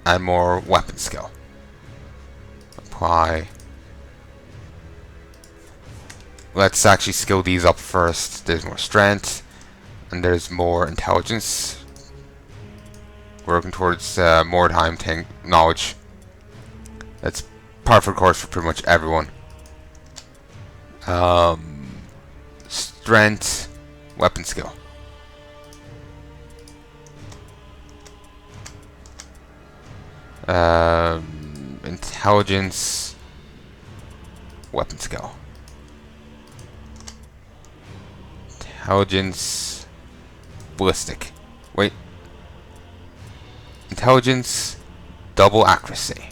and more weapon skill. Apply. Let's actually skill these up first. There's more strength, and there's more intelligence. We're working towards Mordheim knowledge. That's par for the course for pretty much everyone. Strength, weapon skill. Intelligence, weapon skill. Intelligence, ballistic. Wait. Intelligence, double accuracy.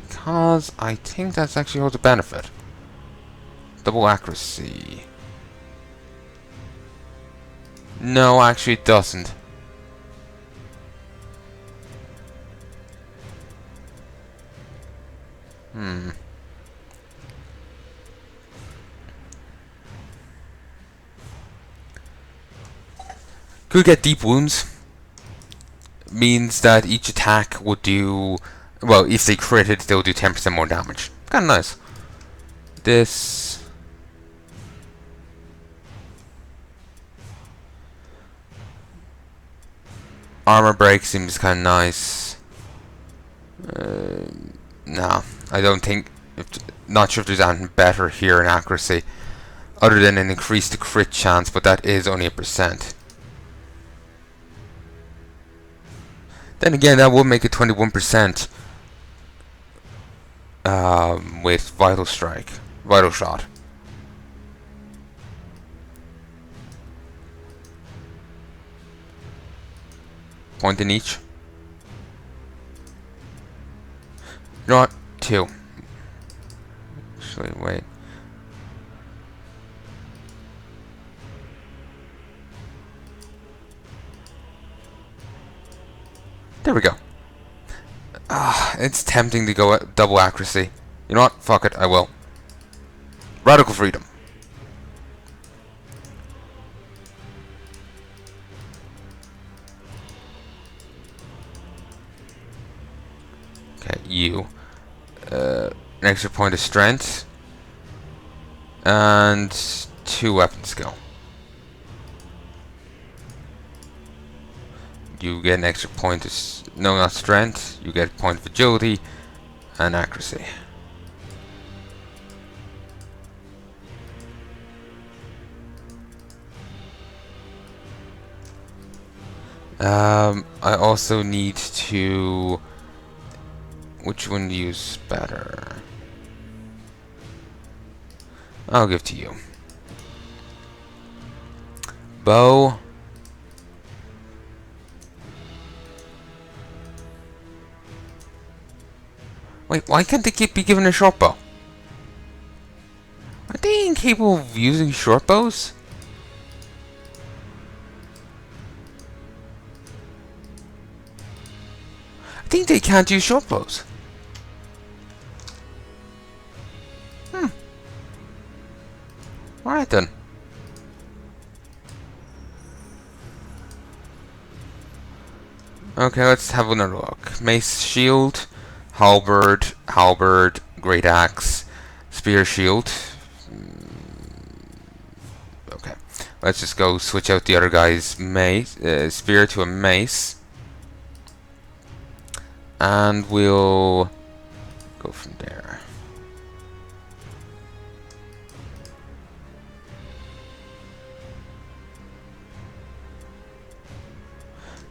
Because I think that's actually holds a benefit. Double accuracy. No, actually it doesn't. Could get deep wounds. Means that each attack will do, well, if they crit it, they'll do 10% more damage. Kinda nice. This. Armor break seems kinda nice. Nah, I don't think. Not sure if there's anything better here in accuracy, other than an increased crit chance, but that is only 1%. Then again, that would make it 21% with Vital Strike, Vital Shot. Point in each. You know what? 2. Actually, wait. There we go. It's tempting to go at double accuracy. You know what? Fuck it, I will. Radical freedom. Okay, you. An extra point of strength. And 2 weapon skill. You get an extra point of, no, not strength. You get a point of agility and accuracy. I also need to. Which one to use better? I'll give to you. Bow. Wait, why can't they be given a short bow? Are they incapable of using short bows? I think they can't use short bows. Alright then. Okay, let's have another look. Mace, shield, halberd, great axe, spear, shield. Okay, let's just go switch out the other guy's mace, spear to a mace, and we'll go from there.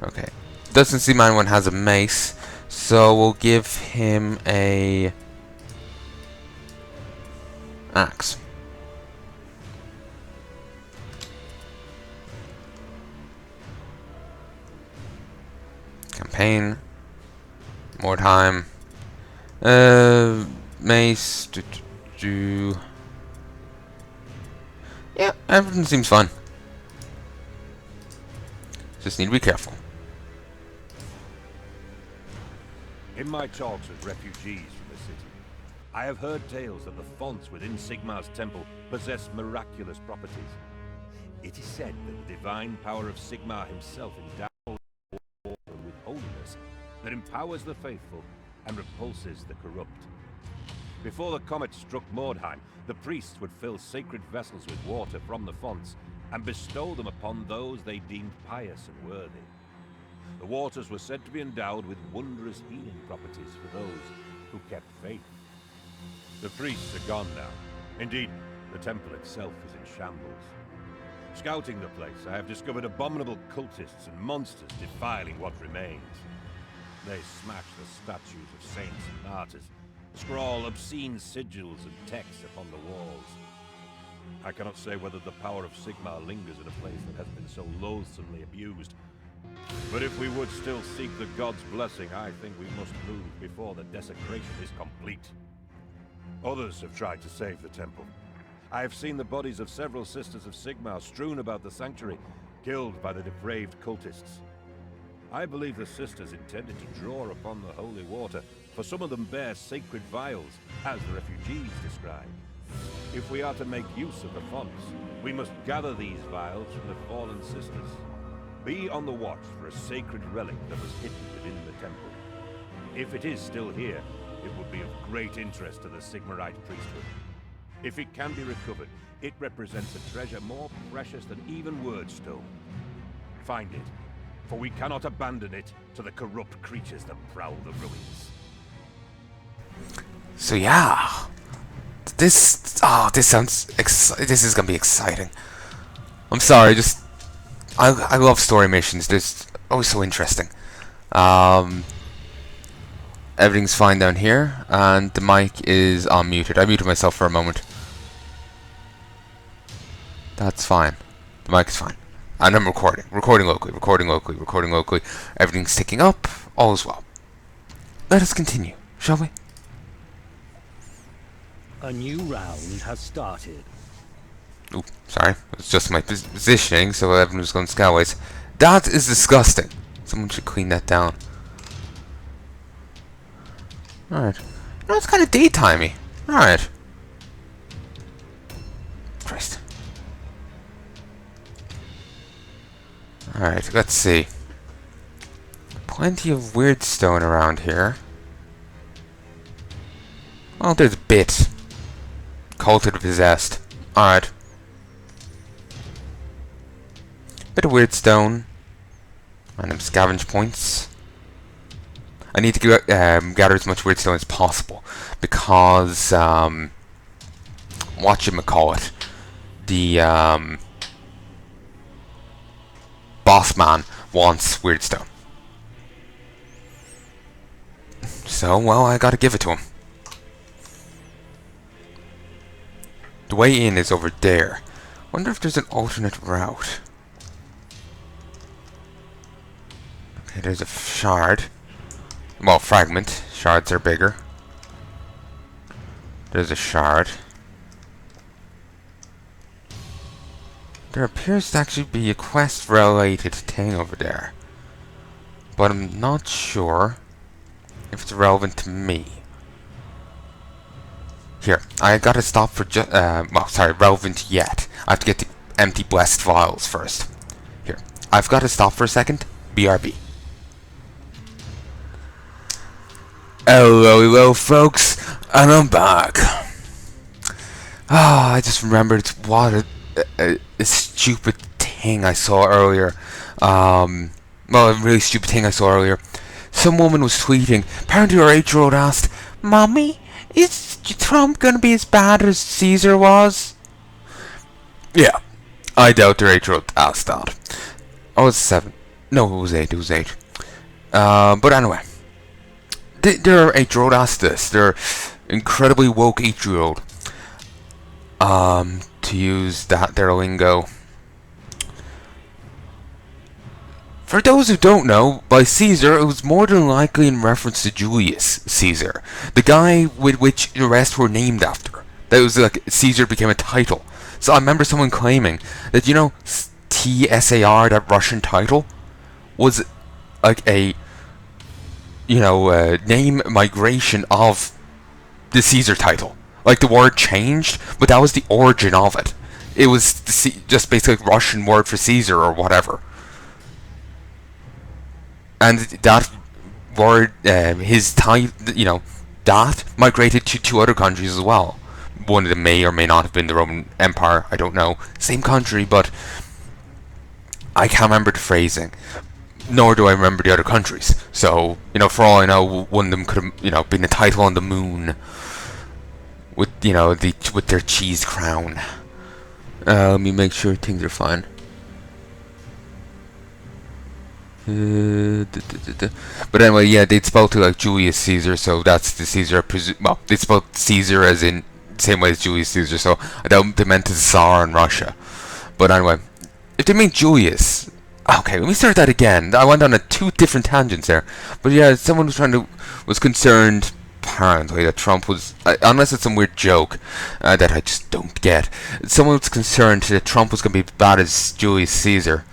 Okay, doesn't seem anyone has a mace, so we'll give him a axe. Campaign, Mordheim, mace. Yeah, everything seems fine. Just need to be careful. In my talks with refugees from the city, I have heard tales that the fonts within Sigmar's temple possess miraculous properties. It is said that the divine power of Sigmar himself endowed that empowers the faithful and repulses the corrupt. Before the comet struck Mordheim, the priests would fill sacred vessels with water from the fonts and bestow them upon those they deemed pious and worthy. The waters were said to be endowed with wondrous healing properties for those who kept faith. The priests are gone now. Indeed, the temple itself is in shambles. Scouting the place, I have discovered abominable cultists and monsters defiling what remains. They smash the statues of saints and martyrs, scrawl obscene sigils and texts upon the walls. I cannot say whether the power of Sigmar lingers in a place that has been so loathsomely abused. But if we would still seek the god's blessing, I think we must move before the desecration is complete. Others have tried to save the temple. I have seen the bodies of several sisters of Sigmar strewn about the sanctuary, killed by the depraved cultists. I believe the sisters intended to draw upon the holy water, for some of them bear sacred vials, as the refugees describe. If we are to make use of the fonts, we must gather these vials from the fallen sisters. Be on the watch for a sacred relic that was hidden within the temple. If it is still here, it would be of great interest to the Sigmarite priesthood. If it can be recovered, it represents a treasure more precious than even Wordstone. Find it, for we cannot abandon it to the corrupt creatures that prowl the ruins. So yeah, this sounds this is gonna be exciting. I'm sorry, just I love story missions. They're always so interesting. Everything's fine down here, and the mic is unmuted. I muted myself for a moment. That's fine. The mic is fine. And I'm recording. Recording locally. Everything's ticking up. All is well. Let us continue, shall we? A new round has started. Ooh, sorry. It's just my positioning, so everyone's going skyways. That is disgusting. Someone should clean that down. Alright. No, it's kind of daytimey. Alright. Christ. Alright, let's see. Plenty of weird stone around here. Well, there's a bit. Culted possessed. Alright. Bit of weird stone. Random scavenge points. I need to gather as much weird stone as possible because whatchamacallit, the boss man wants weird stone. So, well, I gotta give it to him. The way in is over there. Wonder if there's an alternate route. Okay, there's a shard. Well, fragment. Shards are bigger. There's a shard. There appears to actually be a quest-related thing over there. But I'm not sure if it's relevant to me. Here, I gotta stop for relevant yet. I have to get the empty blessed vials first. Here, I've gotta stop for a second. BRB. Hello, folks, and I'm back. I just remembered what a stupid thing I saw earlier. Well, a really stupid thing I saw earlier. Some woman was tweeting. Apparently her 8-year-old asked, "Mommy, is Trump gonna be as bad as Caesar was?" Yeah, I doubt their 8-year-old asked that. Oh, it's 7. No, it was 8. It was 8. But anyway. Their 8-year-old asked this. Their incredibly woke 8-year-old. To use their lingo. For those who don't know, by Caesar, it was more than likely in reference to Julius Caesar, the guy with which the rest were named after. That was like Caesar became a title. So I remember someone claiming that, you know, TSAR, that Russian title, was like a, you know, name migration of the Caesar title. Like the word changed, but that was the origin of it. It was just basically a Russian word for Caesar or whatever. And that word, his type, that migrated to 2 other countries as well. One of them may or may not have been the Roman Empire. I don't know. Same country, but I can't remember the phrasing. Nor do I remember the other countries. So, for all I know, one of them could have, been a title on the moon with, with their cheese crown. Let me make sure things are fine. But anyway, yeah, they'd spelled to like Julius Caesar, so that's the Caesar. Well, they spelled Caesar as in the same way as Julius Caesar, so I doubt they meant the Tsar in Russia. But anyway, if they mean Julius, okay, let me start that again. I went on 2 different tangents there. But yeah, someone was concerned apparently that Trump was, unless it's some weird joke that I just don't get. Someone was concerned that Trump was going to be as bad as Julius Caesar.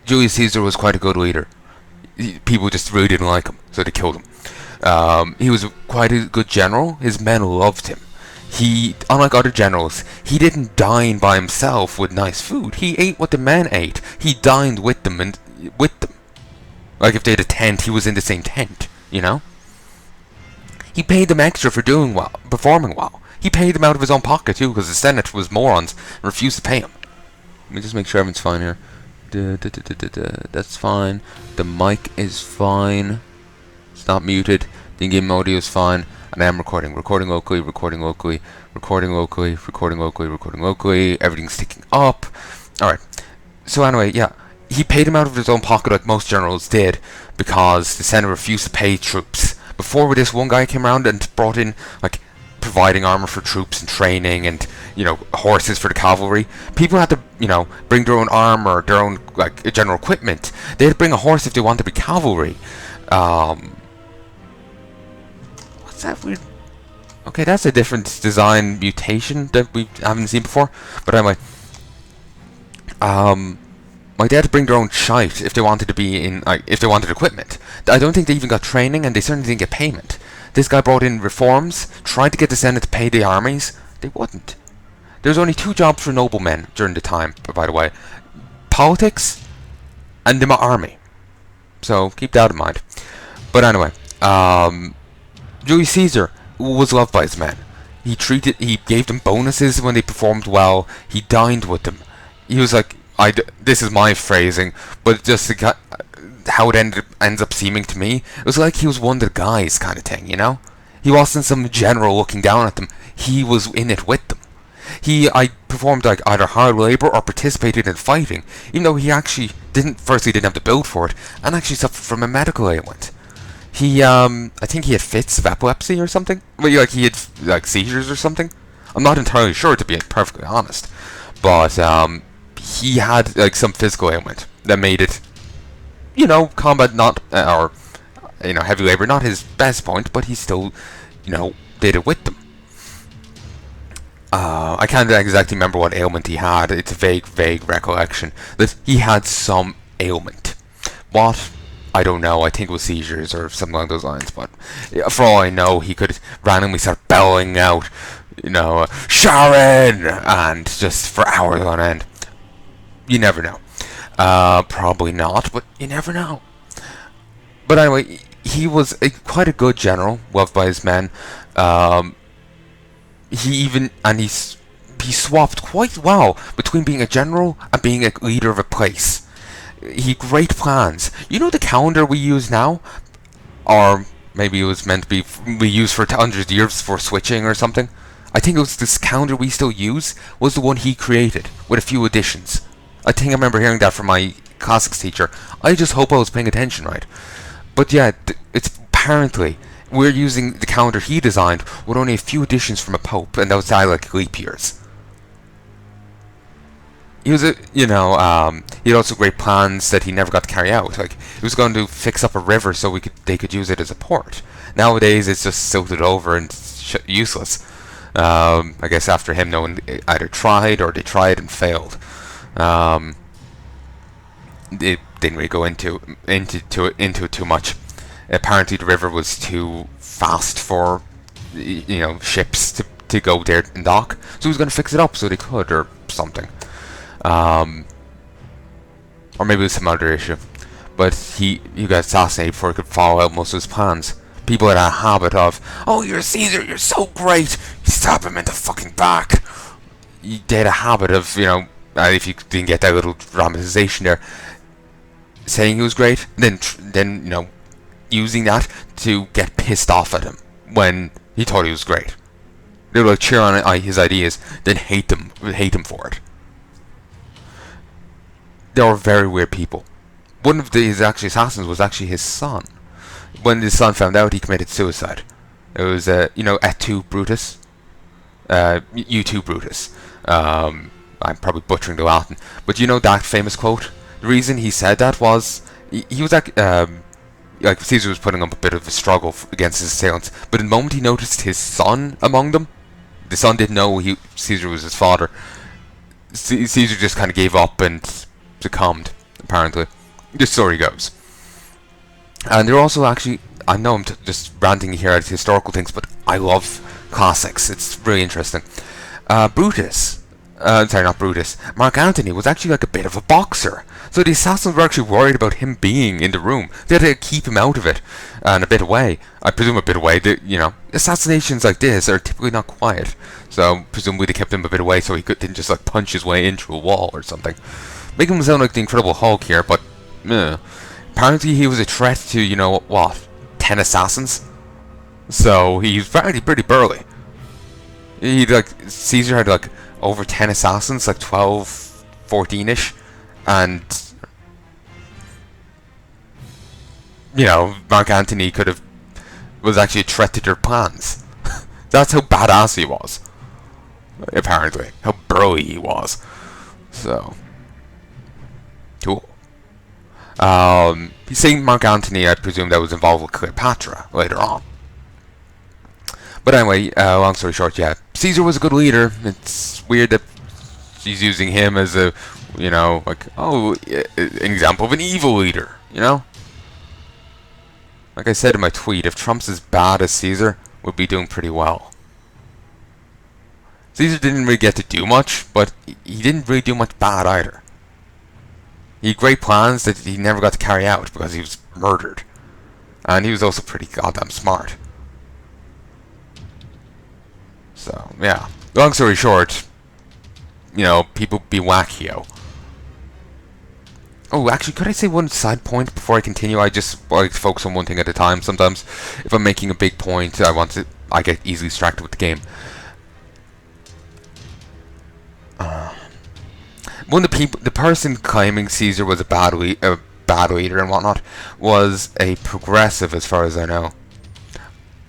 Julius Caesar was quite a good leader. People just really didn't like him, so they killed him. He was quite a good general. His men loved him. He, unlike other generals, he didn't dine by himself with nice food. He ate what the men ate. He dined with them and with them. Like if they had a tent, he was in the same tent. He paid them extra for doing well, performing well. He paid them out of his own pocket too, because the Senate was morons and refused to pay him. Let me just make sure everything's fine here. That's fine. The mic is fine. It's not muted. The in-game audio is fine. And I am recording. Recording locally, recording locally, recording locally, recording locally, recording locally. Everything's ticking up. Alright. So anyway, yeah. He paid him out of his own pocket like most generals did because the Senate refused to pay troops. Before this one guy came around and brought in, like, providing armor for troops and training and, horses for the cavalry. People had to, bring their own armor, their own, like, general equipment. They had to bring a horse if they wanted to be cavalry. What's that weird? Okay, that's a different design mutation that we haven't seen before. But anyway, my dad had to bring their own shite if they wanted to be in, if they wanted equipment. I don't think they even got training, and they certainly didn't get payment. This guy brought in reforms, tried to get the Senate to pay the armies. They wouldn't. There's only 2 jobs for noblemen during the time, by the way. Politics and the army. So, keep that in mind. But anyway, Julius Caesar was loved by his men. He gave them bonuses when they performed well. He dined with them. He was like, this is my phrasing, but just how it ends up seeming to me, it was like he was one of the guys kind of thing, He wasn't some general looking down at them. He was in it with them. I performed like either hard labor or participated in fighting, even though he actually didn't have the build for it, and actually suffered from a medical ailment. I think he had fits of epilepsy or something. Well, he had like seizures or something. I'm not entirely sure, to be perfectly honest, but he had like some physical ailment that made it, combat not or heavy labor not his best point, but he still, did it with them. I can't exactly remember what ailment he had. It's a vague recollection that he had some ailment. What? I don't know. I think it was seizures or something along those lines. But for all I know, he could randomly start bellowing out, Sharon, and just for hours on end. You never know. Probably not, but you never know. But anyway, he was quite a good general, loved by his men. He swapped quite well between being a general and being a leader of a place. He had great plans. The calendar we use now, or maybe it was meant to be we used for hundreds of years for switching or something. I think it was this calendar we still use was the one he created with a few additions. I think I remember hearing that from my classics teacher. I just hope I was paying attention right. But yeah, it's apparently we're using the calendar he designed with only a few additions from a pope, and that was like leap years. He was he had also great plans that he never got to carry out. Like, he was going to fix up a river so they could use it as a port. Nowadays, it's just silted over and useless. I guess after him, no one either tried or they tried and failed. It didn't really go into it too much. Apparently, the river was too fast for ships to go there and dock. So he was going to fix it up so they could, or something. Or maybe it was some other issue. but he got assassinated before he could follow out most of his plans. People had a habit of, oh, you're Caesar, you're so great, you stab him in the fucking back. They had a habit of, if you didn't get that little dramatization there, saying he was great, then using that to get pissed off at him when he thought he was great. They would cheer on his ideas, then hate him for it. They were very weird people. One of his assassins was actually his son. When his son found out, he committed suicide. It was, et tu Brutus. You too, Brutus. I'm probably butchering the Latin, but you know that famous quote? The reason he said that was he was like Caesar was putting up a bit of a struggle against his assailants, but the moment he noticed his son among them, the son didn't know Caesar was his father. Caesar just kind of gave up and succumbed, apparently. The story goes. And they're also actually, I know I'm just ranting here at historical things, but I love classics. It's really interesting. Brutus, sorry, not Brutus, Mark Antony was actually like a bit of a boxer. So the assassins were actually worried about him being in the room. They had to keep him out of it and a bit away. I presume a bit away. Assassinations like this are typically not quiet. So presumably they kept him a bit away so he didn't just like punch his way into a wall or something. Making him sound like the Incredible Hulk here, but apparently he was a threat to, 10 assassins? So he's pretty burly. Caesar had over 10 assassins, 12, 14-ish, and Mark Antony was actually a threat to their plans. That's how badass he was. Apparently. How burly he was. So cool. He's saying Mark Antony, I presume that was involved with Cleopatra later on. But anyway, long story short, yeah, Caesar was a good leader. It's weird that she's using him as a, an example of an evil leader, Like I said in my tweet, if Trump's as bad as Caesar, we'd be doing pretty well. Caesar didn't really get to do much, but he didn't really do much bad either. He had great plans that he never got to carry out because he was murdered. And he was also pretty goddamn smart. So, yeah. Long story short, people be wackio. Oh, actually, could I say one side point before I continue? I just like to focus on one thing at a time. Sometimes, if I'm making a big point, I get easily distracted with the game. The person claiming Caesar was a bad leader and whatnot was a progressive, as far as I know.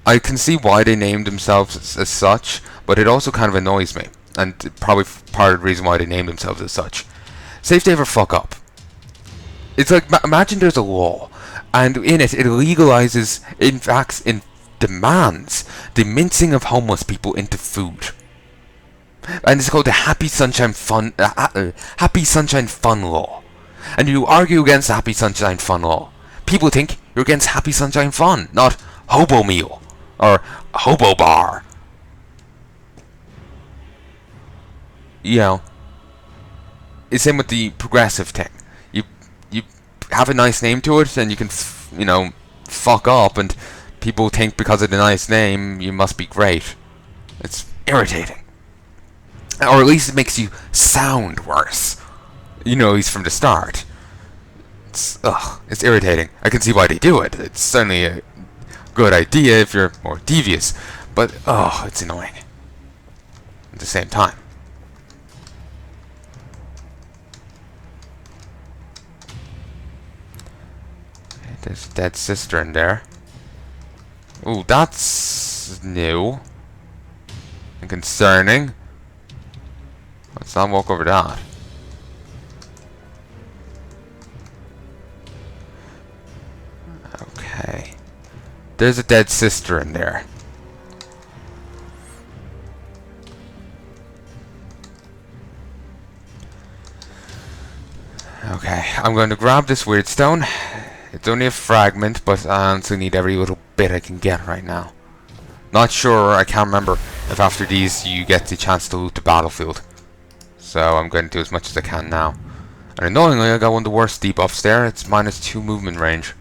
I can see why they named themselves as such, but it also kind of annoys me, and probably part of the reason why they named themselves as such. Say if they ever fuck up. It's like, imagine there's a law, and in it legalizes, in fact, demands the mincing of homeless people into food. And it's called the Happy Sunshine Fun Law. And you argue against the Happy Sunshine Fun Law. People think you're against Happy Sunshine Fun, not Hobo Meal or Hobo Bar. It's same with the progressive thing. You have a nice name to it, and you can fuck up, and people think because of the nice name you must be great. It's irritating. Or at least it makes you sound worse. At least from the start. It's irritating. I can see why they do it. It's certainly a good idea if you're more devious. But, it's annoying. At the same time. Okay, there's a dead sister in there. Ooh, that's new. And concerning. Let's not walk over that. Okay. There's a dead sister in there. Okay, I'm going to grab this weird stone. It's only a fragment, but I honestly need every little bit I can get right now. Not sure, I can't remember if after these you get the chance to loot the battlefield. So I'm going to do as much as I can now. And annoyingly, I got one of the worst debuffs there. It's -2 movement range.